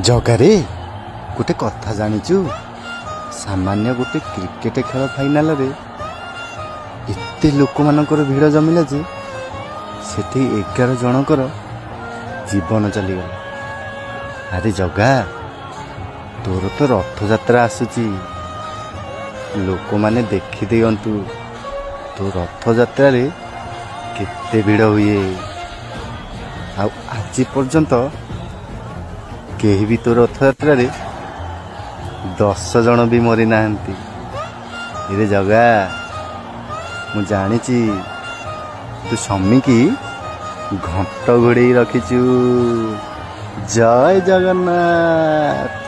ଜଗାରେ ଗୋଟେ କଥା ଜାଣିଛୁ? ସାମାନ୍ୟ ଗୋଟେ କ୍ରିକେଟ ଖେଳ ଫାଇନାଲରେ ଏତେ ଲୋକମାନଙ୍କର ଭିଡ଼ ଜମିଲା ଯେ ସେଠି 11 ଜଣଙ୍କର ଜୀବନ ଚାଲିଗଲା। ଆରେ ଜଗା, ତୋର ତ ରଥଯାତ୍ରା ଆସୁଛି, ଲୋକମାନେ ଦେଖିଦିଅନ୍ତୁ ତୋ ରଥଯାତ୍ରାରେ କେତେ ଭିଡ଼ ହୁଏ। ଆଉ ଆଜି ପର୍ଯ୍ୟନ୍ତ କେହି ବି ତୋ ରଥଯାତ୍ରାରେ 10 ଜଣ ବି ମରିନାହାନ୍ତି। ଏରେ ଜଗା, ମୁଁ ଜାଣିଛି ତୁ ସ୍ୱାମୀକି ଘଣ୍ଟ ଘୋଡ଼େଇ ରଖିଛୁ। ଜୟ ଜଗନ୍ନାଥ।